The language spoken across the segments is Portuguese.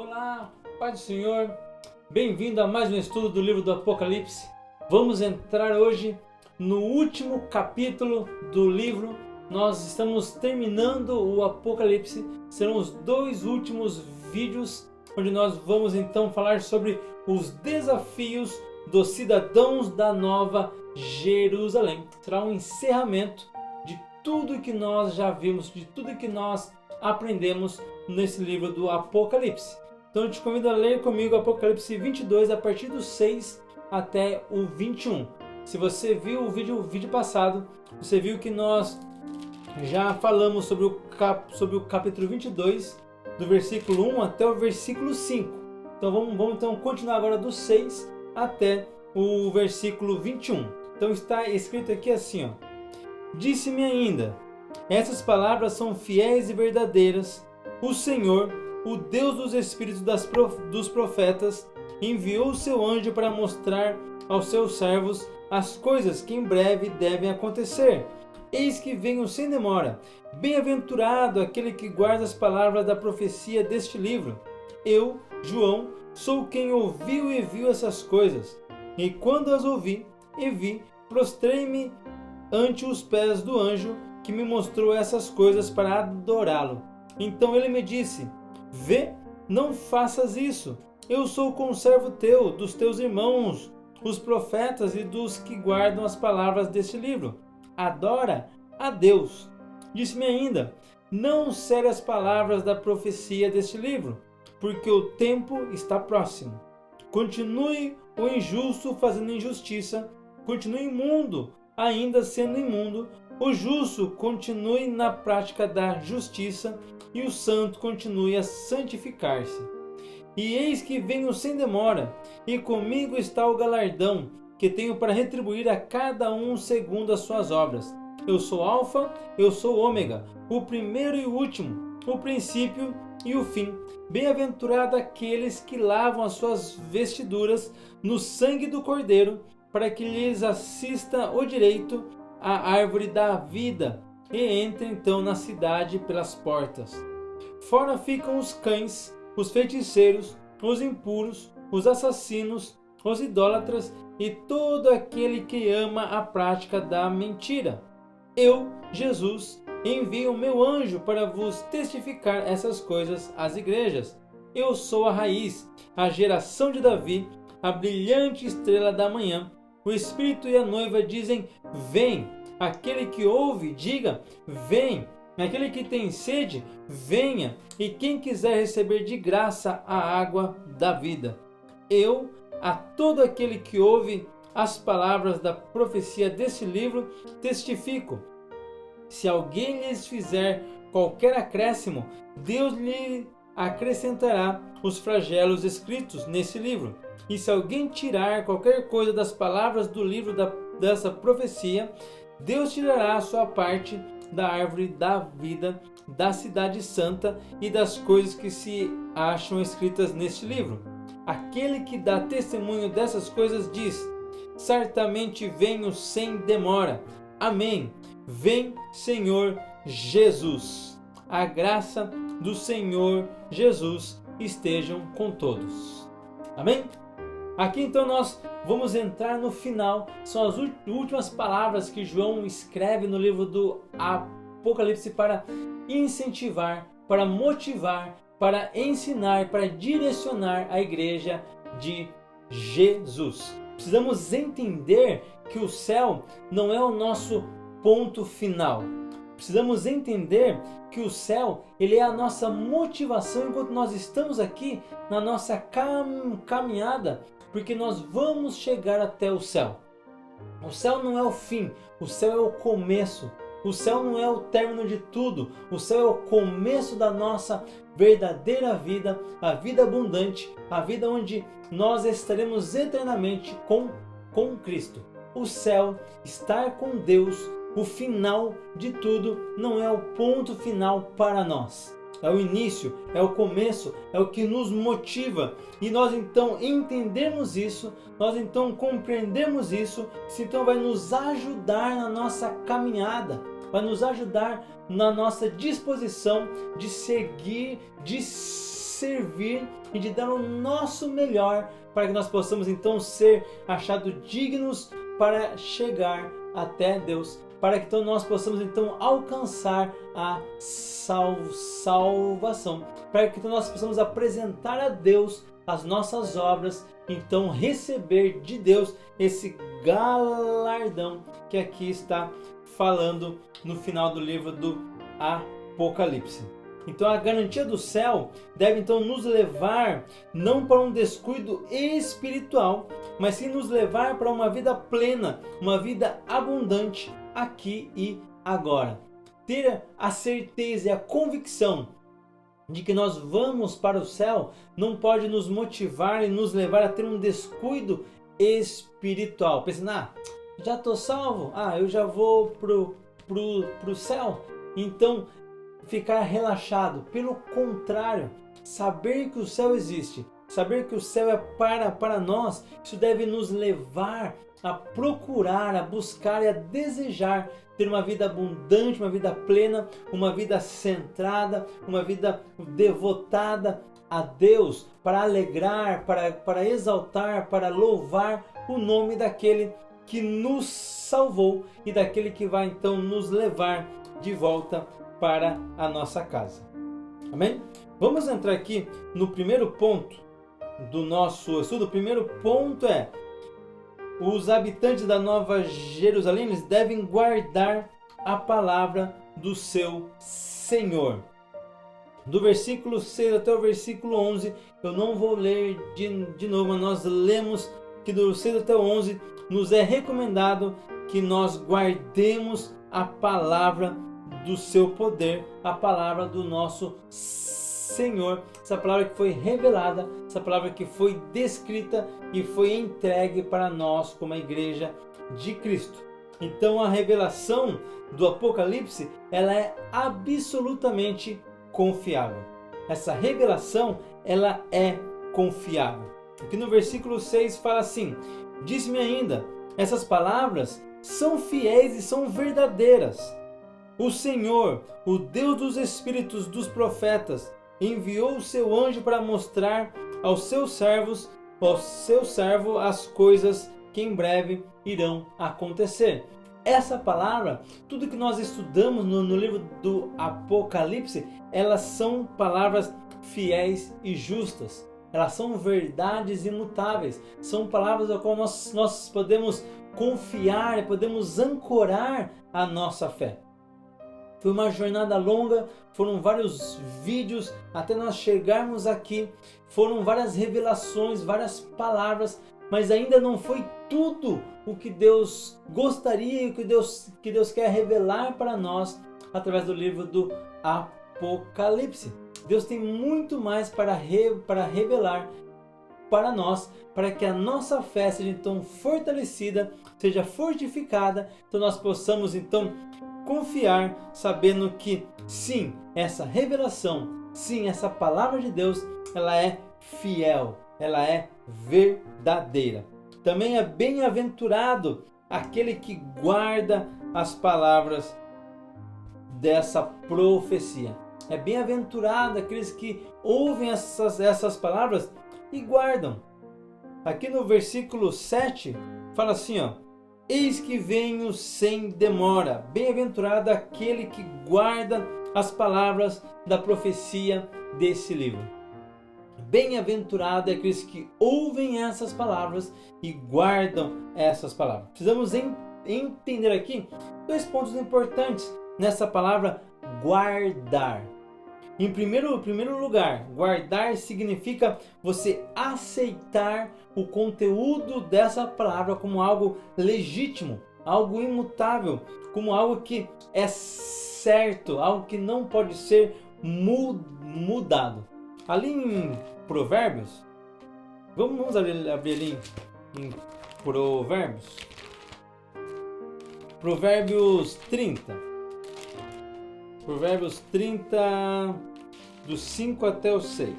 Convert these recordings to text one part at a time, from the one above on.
Olá, Pai do Senhor, bem-vindo a mais um estudo do livro do Apocalipse. Vamos entrar hoje no último capítulo do livro. Nós estamos terminando o Apocalipse, serão os dois últimos vídeos, onde nós vamos então falar sobre os desafios dos cidadãos da Nova Jerusalém. Será um encerramento de tudo que nós já vimos, de tudo que nós aprendemos nesse livro do Apocalipse. Então eu te convido a ler comigo Apocalipse 22 a partir do 6 até o 21. Se você viu o vídeo passado, você viu que nós já falamos sobre o capítulo 22, do versículo 1 até o versículo 5. Então vamos então continuar agora do 6 até o versículo 21. Então está escrito aqui assim, Disse-me ainda, essas palavras são fiéis e verdadeiras. O Senhor, o Deus dos espíritos dos profetas, enviou o seu anjo para mostrar aos seus servos as coisas que em breve devem acontecer. Eis que venho sem demora. Bem-aventurado aquele que guarda as palavras da profecia deste livro. Eu, João, sou quem ouviu e viu essas coisas. E quando as ouvi e vi, prostrei-me ante os pés do anjo que me mostrou essas coisas para adorá-lo. Então ele me disse, vê, não faças isso. Eu sou conservo teu, dos teus irmãos, os profetas e dos que guardam as palavras deste livro. Adora a Deus. Disse-me ainda, não cele as palavras da profecia deste livro, porque o tempo está próximo. Continue o injusto fazendo injustiça, continue imundo, ainda sendo imundo, o justo continue na prática da justiça e o santo continue a santificar-se. E eis que venho sem demora, e comigo está o galardão, que tenho para retribuir a cada um segundo as suas obras. Eu sou Alfa, eu sou Ômega, o primeiro e o último, o princípio e o fim. Bem-aventurado aqueles que lavam as suas vestiduras no sangue do Cordeiro, para que lhes assista o direito à árvore da vida, e entrem então na cidade pelas portas. Fora ficam os cães, os feiticeiros, os impuros, os assassinos, os idólatras e todo aquele que ama a prática da mentira. Eu, Jesus, envio o meu anjo para vos testificar essas coisas às igrejas. Eu sou a raiz, a geração de Davi, a brilhante estrela da manhã. O Espírito e a noiva dizem, vem. Aquele que ouve, diga, vem. Aquele que tem sede, venha. E quem quiser receber de graça a água da vida. Eu, a todo aquele que ouve as palavras da profecia desse livro, testifico. Se alguém lhes fizer qualquer acréscimo, Deus lhe acrescentará os flagelos escritos nesse livro. E se alguém tirar qualquer coisa das palavras do livro dessa profecia, Deus tirará a sua parte da árvore da vida, da cidade santa e das coisas que se acham escritas neste livro. Aquele que dá testemunho dessas coisas diz, certamente venho sem demora. Amém. Vem, Senhor Jesus. A graça do Senhor Jesus estejam com todos. Amém? Aqui então nós vamos entrar no final, são as últimas palavras que João escreve no livro do Apocalipse para incentivar, para motivar, para ensinar, para direcionar a igreja de Jesus. Precisamos entender que o céu não é o nosso ponto final. Precisamos entender que o céu ele é a nossa motivação enquanto nós estamos aqui na nossa caminhada, porque nós vamos chegar até o céu. O céu não é o fim, o céu é o começo. O céu não é o término de tudo, o céu é o começo da nossa verdadeira vida, a vida abundante, a vida onde nós estaremos eternamente com Cristo. O céu, estar com Deus, o final de tudo, não é o ponto final para nós. É o início, é o começo, é o que nos motiva. E nós então entendemos isso, nós então compreendemos isso, isso então vai nos ajudar na nossa caminhada, vai nos ajudar na nossa disposição de seguir, de servir e de dar o nosso melhor para que nós possamos então ser achados dignos para chegar até Deus, para que então nós possamos então alcançar a salvação, para que então nós possamos apresentar a Deus as nossas obras, então receber de Deus esse galardão que aqui está falando no final do livro do Apocalipse. Então a garantia do céu deve então nos levar não para um descuido espiritual, mas sim nos levar para uma vida plena, uma vida abundante aqui e agora. Ter a certeza e a convicção de que nós vamos para o céu não pode nos motivar e nos levar a ter um descuido espiritual. Pensando, já estou salvo, eu já vou pro céu. Então, ficar relaxado. Pelo contrário, saber que o céu existe, saber que o céu é para nós, isso deve nos levar a procurar, a buscar e a desejar ter uma vida abundante, uma vida plena, uma vida centrada, uma vida devotada a Deus, para alegrar, para exaltar, para louvar o nome daquele que nos salvou e daquele que vai então nos levar de volta para a nossa casa. Amém? Vamos entrar aqui no primeiro ponto do nosso estudo. O primeiro ponto é: os habitantes da Nova Jerusalém, eles devem guardar a palavra do seu Senhor. Do versículo 6 até o versículo 11, eu não vou ler de novo, mas nós lemos que do 6 até o 11 nos é recomendado que nós guardemos a palavra do seu poder, a palavra do nosso Senhor, essa palavra que foi revelada, essa palavra que foi descrita e foi entregue para nós como a igreja de Cristo. Então a revelação do Apocalipse, ela é absolutamente confiável. Essa revelação, ela é confiável. Aqui no versículo 6 fala assim: disse-me ainda, essas palavras são fiéis e são verdadeiras. O Senhor, o Deus dos espíritos dos profetas, enviou o seu anjo para mostrar ao seu servo as coisas que em breve irão acontecer. Essa palavra, tudo que nós estudamos no livro do Apocalipse, elas são palavras fiéis e justas. Elas são verdades imutáveis. São palavras ao qual nós podemos confiar e podemos ancorar a nossa fé. Foi uma jornada longa, foram vários vídeos até nós chegarmos aqui, foram várias revelações, várias palavras, mas ainda não foi tudo o que Deus gostaria e o que Deus quer revelar para nós através do livro do Apocalipse. Deus tem muito mais para revelar para nós, para que a nossa fé seja então fortalecida, seja fortificada, então nós possamos então confiar, sabendo que sim, essa revelação, sim, essa palavra de Deus, ela é fiel, ela é verdadeira. Também é bem-aventurado aquele que guarda as palavras dessa profecia. É bem-aventurado aqueles que ouvem essas palavras e guardam. Aqui no versículo 7 fala assim, eis que venho sem demora. Bem-aventurado aquele que guarda as palavras da profecia desse livro. Bem-aventurado aqueles que ouvem essas palavras e guardam essas palavras. Precisamos entender aqui dois pontos importantes nessa palavra guardar. Em primeiro lugar, guardar significa você aceitar o conteúdo dessa palavra como algo legítimo, algo imutável, como algo que é certo, algo que não pode ser mudado. Ali em Provérbios, vamos abrir ali em Provérbios. Provérbios 30. Provérbios 30, do 5 até o 6.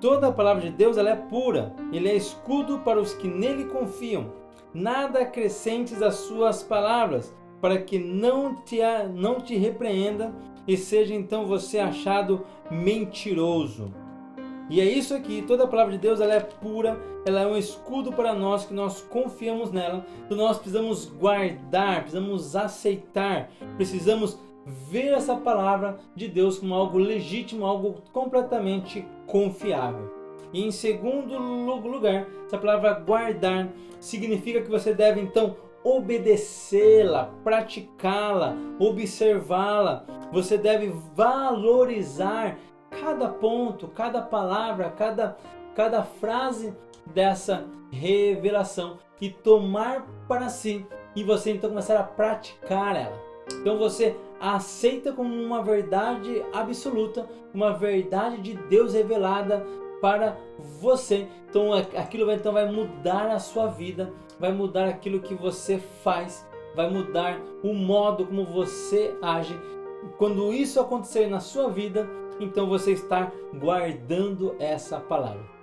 Toda a palavra de Deus ela é pura, ele é escudo para os que nele confiam. Nada acrescentes às suas palavras, para que não te repreenda e seja então você achado mentiroso. E é isso aqui, toda a palavra de Deus ela é pura, ela é um escudo para nós, que nós confiamos nela, então nós precisamos guardar, precisamos aceitar, precisamos ver essa palavra de Deus como algo legítimo, algo completamente confiável. E em segundo lugar, essa palavra guardar significa que você deve então obedecê-la, praticá-la, observá-la, você deve valorizar cada ponto, cada palavra, cada frase dessa revelação e tomar para si, e você então começar a praticar ela. Então você aceita como uma verdade absoluta, uma verdade de Deus revelada para você. Então aquilo vai mudar a sua vida, vai mudar aquilo que você faz, vai mudar o modo como você age. Quando isso acontecer na sua vida, então você está guardando essa palavra.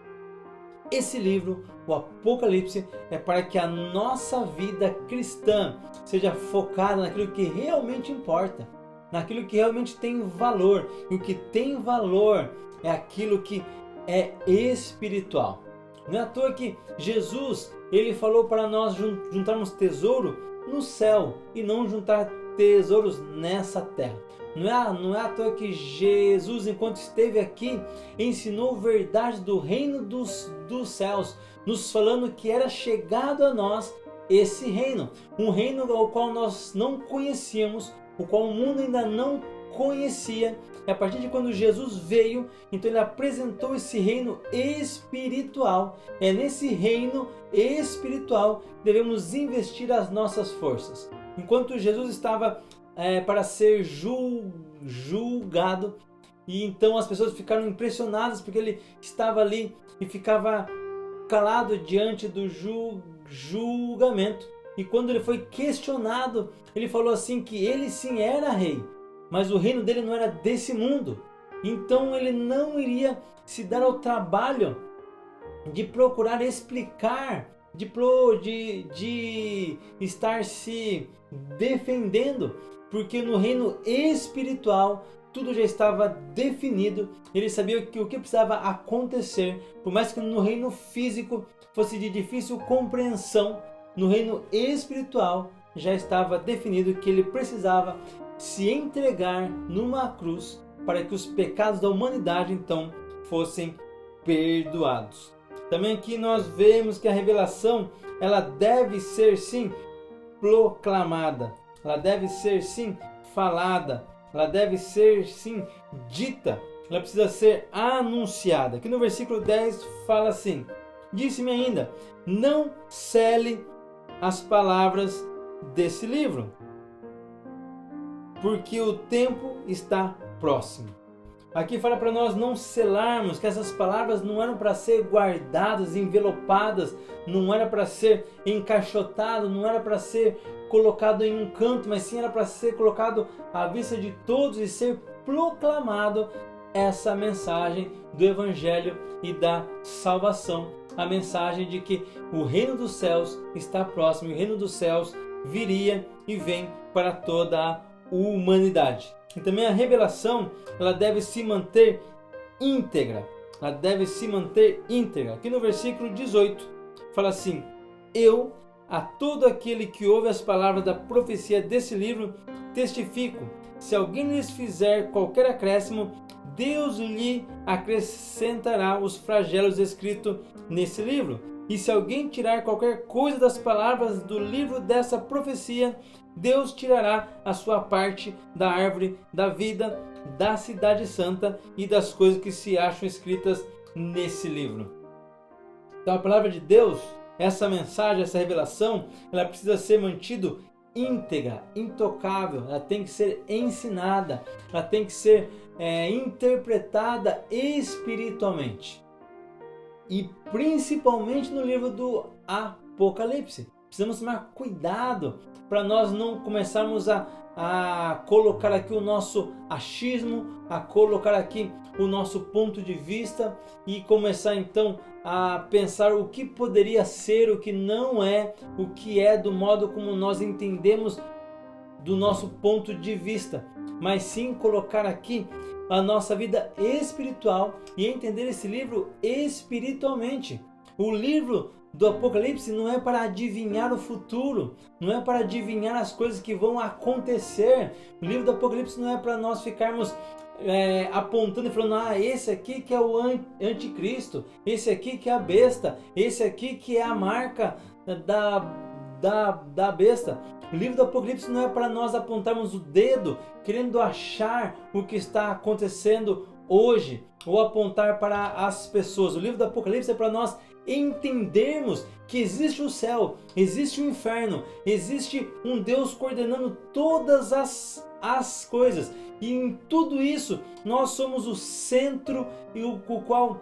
Esse livro, o Apocalipse, é para que a nossa vida cristã seja focada naquilo que realmente importa, naquilo que realmente tem valor. E o que tem valor é aquilo que é espiritual. Não é à toa que Jesus, ele falou para nós juntarmos tesouro no céu e não juntar tesouros nessa terra. Não é à toa que Jesus, enquanto esteve aqui, ensinou verdade do reino dos céus, nos falando que era chegado a nós esse reino, um reino ao qual nós não conhecíamos, o qual o mundo ainda não conhecia. E a partir de quando Jesus veio, então ele apresentou esse reino espiritual. É nesse reino espiritual que devemos investir as nossas forças. Enquanto Jesus estava para ser julgado, e então as pessoas ficaram impressionadas porque ele estava ali e ficava calado diante do julgamento. E quando ele foi questionado, ele falou assim que ele sim era rei, mas o reino dele não era desse mundo. Então ele não iria se dar ao trabalho de procurar explicar, de estar se defendendo, porque no reino espiritual tudo já estava definido. Ele sabia que o que precisava acontecer, por mais que no reino físico fosse de difícil compreensão, no reino espiritual já estava definido que ele precisava se entregar numa cruz para que os pecados da humanidade então fossem perdoados. Também aqui nós vemos que a revelação ela deve ser sim proclamada, ela deve ser sim falada, ela deve ser sim dita, ela precisa ser anunciada. Aqui no versículo 10 fala assim: disse-me ainda, não cele as palavras desse livro, porque o tempo está próximo. Aqui fala para nós não selarmos, que essas palavras não eram para ser guardadas, envelopadas, não era para ser encaixotado, não era para ser colocado em um canto, mas sim era para ser colocado à vista de todos e ser proclamado essa mensagem do Evangelho e da salvação. A mensagem de que o reino dos céus está próximo, e o reino dos céus viria e vem para toda a humanidade. E também a revelação, ela deve se manter íntegra. Ela deve se manter íntegra. Aqui no versículo 18 fala assim: eu, a todo aquele que ouve as palavras da profecia desse livro, testifico, se alguém lhes fizer qualquer acréscimo, Deus lhe acrescentará os flagelos escritos nesse livro. E se alguém tirar qualquer coisa das palavras do livro dessa profecia, Deus tirará a sua parte da árvore da vida, da cidade santa e das coisas que se acham escritas nesse livro. Então a palavra de Deus, essa mensagem, essa revelação, ela precisa ser mantida íntegra, intocável, ela tem que ser ensinada, ela tem que ser interpretada espiritualmente. E principalmente no livro do Apocalipse. Precisamos tomar cuidado para nós não começarmos a colocar aqui o nosso achismo, a colocar aqui o nosso ponto de vista e começar então a pensar o que poderia ser, o que não é, o que é do modo como nós entendemos do nosso ponto de vista. mas sim colocar aqui a nossa vida espiritual e entender esse livro espiritualmente. O livro do Apocalipse não é para adivinhar o futuro, não é para adivinhar as coisas que vão acontecer. O livro do Apocalipse não é para nós ficarmos apontando e falando, esse aqui que é o anticristo, esse aqui que é a besta, esse aqui que é a marca da besta. O livro do Apocalipse não é para nós apontarmos o dedo querendo achar o que está acontecendo hoje ou apontar para as pessoas. O livro do Apocalipse é para nós entendermos que existe o céu, existe o inferno, existe um Deus coordenando todas as coisas, e em tudo isso nós somos o centro e o qual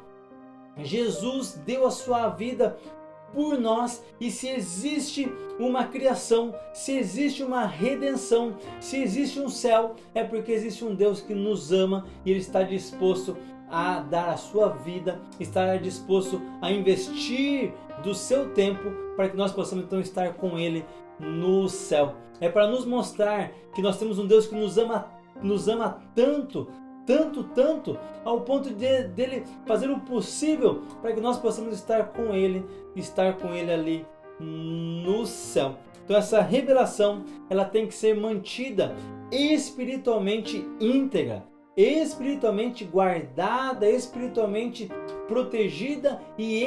Jesus deu a sua vida por nós. E se existe uma criação, se existe uma redenção, se existe um céu, é porque existe um Deus que nos ama e Ele está disposto a dar a sua vida, está disposto a investir do seu tempo para que nós possamos então estar com Ele no céu. É para nos mostrar que nós temos um Deus que nos ama tanto, ao ponto dele fazer o possível para que nós possamos estar com Ele ali no céu. Então essa revelação, ela tem que ser mantida espiritualmente íntegra, espiritualmente guardada, espiritualmente protegida e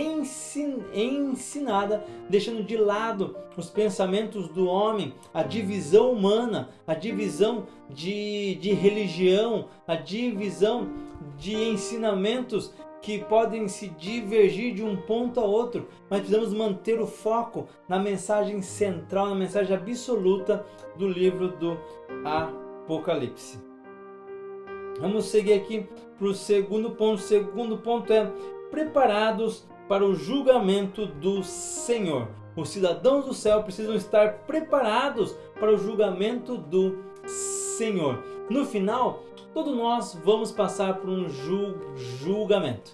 ensinada, deixando de lado os pensamentos do homem, a divisão humana, a divisão de religião, a divisão de ensinamentos que podem se divergir de um ponto a outro, mas precisamos manter o foco na mensagem central, na mensagem absoluta do livro do Apocalipse. Vamos seguir aqui para o segundo ponto. O segundo ponto é preparados para o julgamento do Senhor. Os cidadãos do céu precisam estar preparados para o julgamento do Senhor. No final, todos nós vamos passar por um julgamento.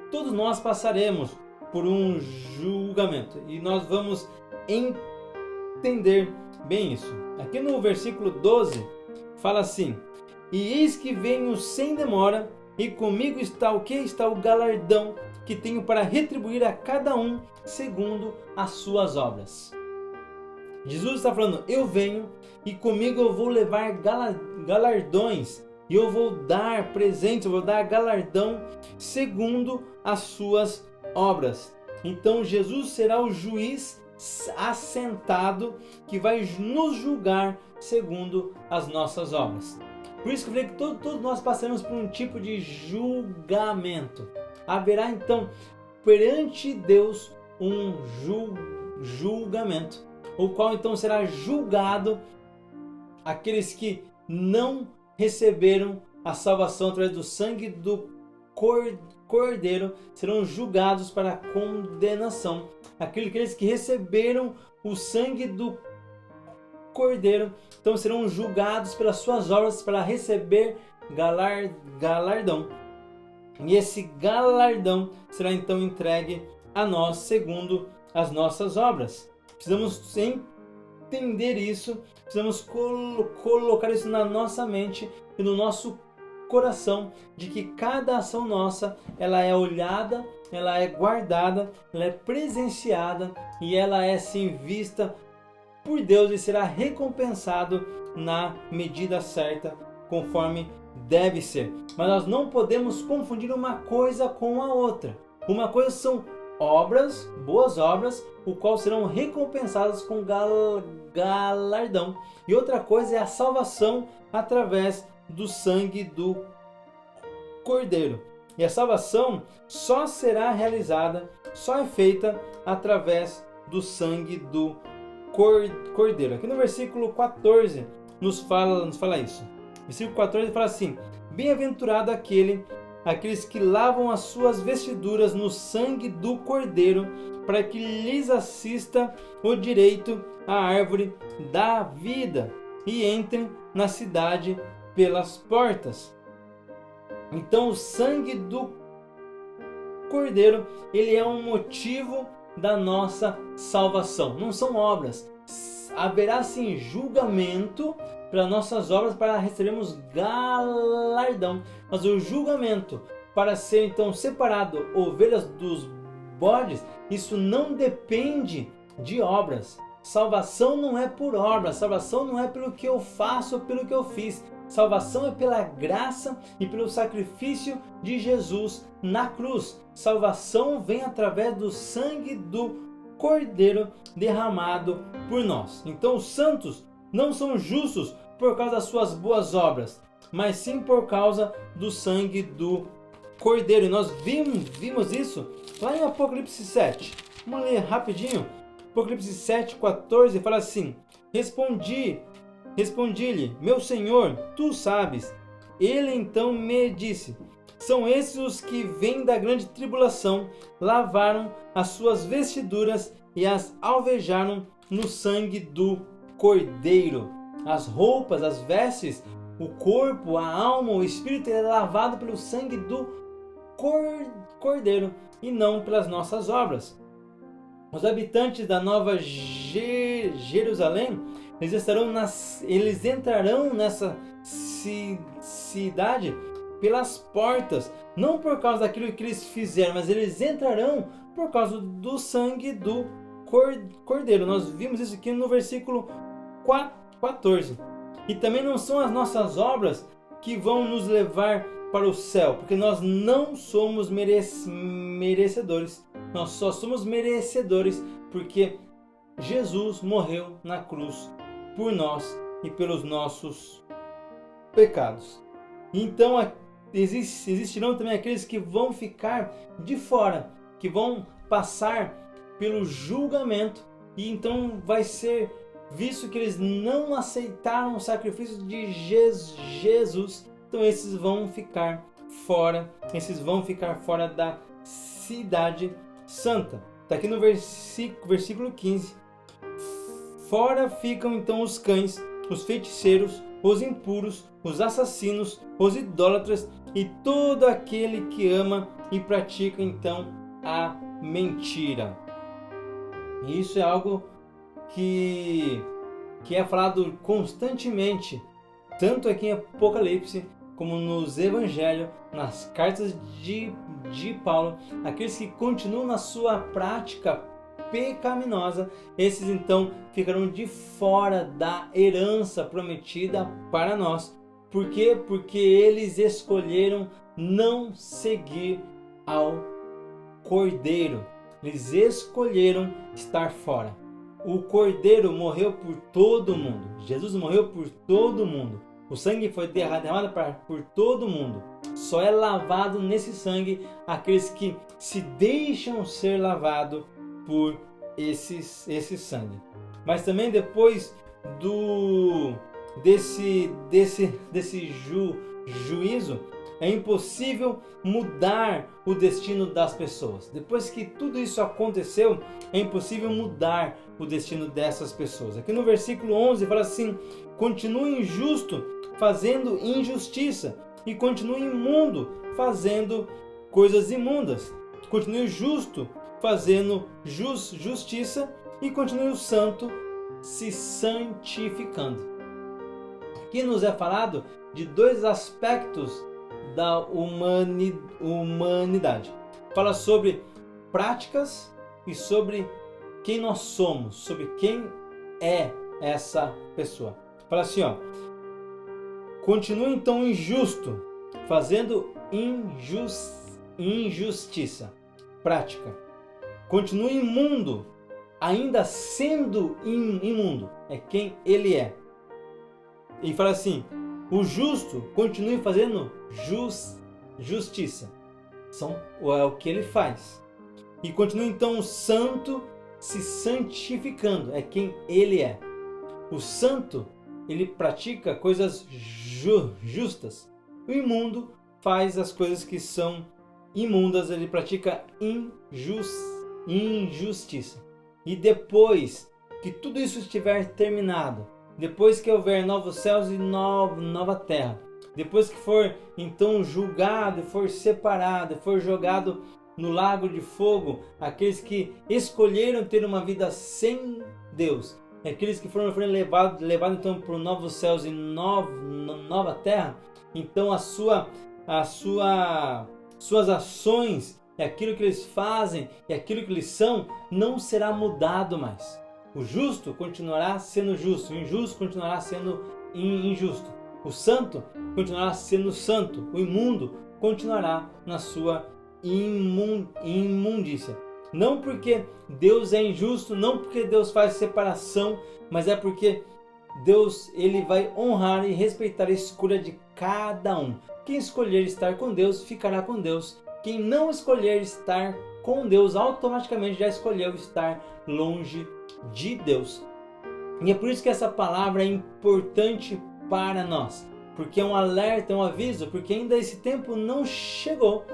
Todos nós passaremos por um julgamento e nós vamos entender bem isso. Aqui no versículo 12 fala assim: e eis que venho sem demora, e comigo está o que? Está o galardão que tenho para retribuir a cada um segundo as suas obras. Jesus está falando, eu venho e comigo eu vou levar galardões, e eu vou dar presentes, eu vou dar galardão segundo as suas obras. Então Jesus será o juiz assentado que vai nos julgar segundo as nossas obras. Por isso que eu falei que todos nós passamos por um tipo de julgamento. Haverá então perante Deus um julgamento, o qual então será julgado aqueles que não receberam a salvação através do sangue do Cordeiro, serão julgados para a condenação. Aqueles que receberam o sangue do Cordeiro, então serão julgados pelas suas obras para receber galardão. E esse galardão será então entregue a nós segundo as nossas obras. Precisamos entender isso, precisamos colocar isso na nossa mente e no nosso coração, de que cada ação nossa, ela é olhada, ela é guardada, ela é presenciada e ela é sim vista por Deus e será recompensado na medida certa, conforme deve ser. Mas nós não podemos confundir uma coisa com a outra. Uma coisa são obras, boas obras, o qual serão recompensadas com galardão. E outra coisa é a salvação através do sangue do Cordeiro. E a salvação só será realizada, só é feita através do sangue do Cordeiro. Aqui no versículo 14 nos fala isso. Versículo 14 fala assim: bem-aventurado aqueles que lavam as suas vestiduras no sangue do Cordeiro, para que lhes assista o direito à árvore da vida e entrem na cidade pelas portas. Então o sangue do Cordeiro, ele é um motivo da nossa salvação. Não são obras. haverá sim julgamento pelas nossas obras para recebermos galardão. Mas o julgamento para ser então separado ovelhas dos bodes, isso não depende de obras. Salvação não é por obras, salvação não é pelo que eu faço ou pelo que eu fiz. Salvação é pela graça e pelo sacrifício de Jesus na cruz. Salvação vem através do sangue do Cordeiro derramado por nós. Então os santos não são justos por causa das suas boas obras, mas sim por causa do sangue do Cordeiro. E nós vimos isso lá em Apocalipse 7. Vamos ler rapidinho. Apocalipse 7:14 fala assim: Respondi-lhe, meu Senhor, tu sabes. Ele então me disse: são esses os que vêm da grande tribulação, lavaram as suas vestiduras e as alvejaram no sangue do Cordeiro. As roupas, as vestes, o corpo, a alma, o espírito é lavado pelo sangue do Cordeiro e não pelas nossas obras. Os habitantes da Nova Jerusalém, eles entrarão nessa cidade pelas portas, não por causa daquilo que eles fizeram, mas eles entrarão por causa do sangue do Cordeiro. Nós vimos isso aqui no versículo 14. E também não são as nossas obras que vão nos levar para o céu, porque nós não somos merecedores. Nós só somos merecedores porque Jesus morreu na cruz por nós e pelos nossos pecados. Então existirão também aqueles que vão ficar de fora, que vão passar pelo julgamento, e então vai ser visto que eles não aceitaram o sacrifício de Jesus. Então esses vão ficar fora da cidade santa. Está aqui no versículo 15. Fora ficam então os cães, os feiticeiros, os impuros, os assassinos, os idólatras e todo aquele que ama e pratica então a mentira. E isso é algo que é falado constantemente, tanto aqui em Apocalipse como nos Evangelhos, nas cartas de Paulo. Aqueles que continuam na sua prática pecaminosa, esses então ficarão de fora da herança prometida para nós. Por quê? Porque eles escolheram não seguir ao Cordeiro. Eles escolheram estar fora. O Cordeiro morreu por todo mundo. Jesus morreu por todo mundo. O sangue foi derramado por todo mundo. Só é lavado nesse sangue aqueles que se deixam ser lavados por esse sangue. Mas também depois desse juízo, é impossível mudar o destino das pessoas. Depois que tudo isso aconteceu, é impossível mudar o destino dessas pessoas. Aqui no versículo 11 fala assim: continue injusto fazendo injustiça, e continue imundo fazendo coisas imundas. Continue justo fazendo justiça, e continue o santo se santificando. Aqui nos é falado de dois aspectos da humanidade. Fala sobre práticas e sobre quem nós somos, sobre quem é essa pessoa. Fala assim, ó: continue então injusto, fazendo injustiça. Prática. Continue imundo, ainda sendo imundo. É quem ele é. E fala assim: o justo continue fazendo justiça. É o que ele faz. E continue então o santo se santificando. É quem ele é. O santo, ele pratica coisas justas. O imundo faz as coisas que são imundas, ele pratica injustiça. E depois que tudo isso estiver terminado, depois que houver novos céus e nova terra, depois que for então julgado, for separado, for jogado no lago de fogo, aqueles que escolheram ter uma vida sem Deus, aqueles que foram levados então para os novos céus e nova terra, então suas ações, e aquilo que eles fazem, e aquilo que eles são, não será mudado mais. O justo continuará sendo justo, o injusto continuará sendo injusto. O santo continuará sendo santo, o imundo continuará na sua imundícia. Não porque Deus é injusto, não porque Deus faz separação, mas é porque Deus ele vai honrar e respeitar a escolha de cada um. Quem escolher estar com Deus, ficará com Deus. Quem não escolher estar com Deus, automaticamente já escolheu estar longe de Deus. E é por isso que essa palavra é importante para nós, porque é um alerta, é um aviso, porque ainda esse tempo não chegou.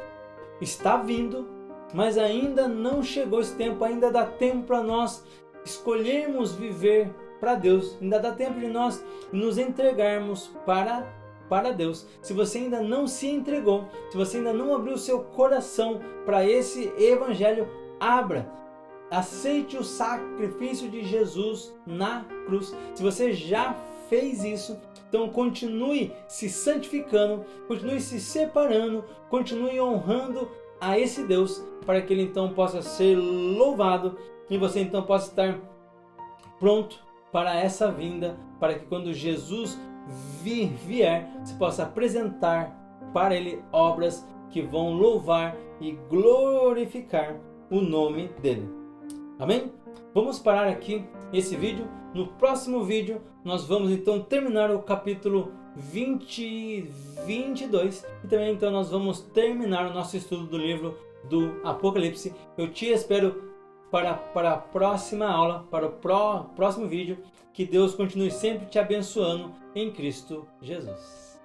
Está vindo, mas ainda não chegou esse tempo, ainda dá tempo para nós escolhermos viver para Deus, ainda dá tempo de nós nos entregarmos para Deus. Se você ainda não se entregou, se você ainda não abriu seu coração para esse evangelho, abra. Aceite o sacrifício de Jesus na cruz. Se você já fez isso, então continue se santificando, continue se separando, continue honrando a esse Deus, para que ele então possa ser louvado e você então possa estar pronto para essa vinda, para que quando Jesus vier, você possa apresentar para ele obras que vão louvar e glorificar o nome dele. Amém? Vamos parar aqui esse vídeo. No próximo vídeo nós vamos então terminar o capítulo 22 e também então nós vamos terminar o nosso estudo do livro do Apocalipse. Eu te espero para a próxima aula, para o próximo vídeo. Que Deus continue sempre te abençoando em Cristo Jesus.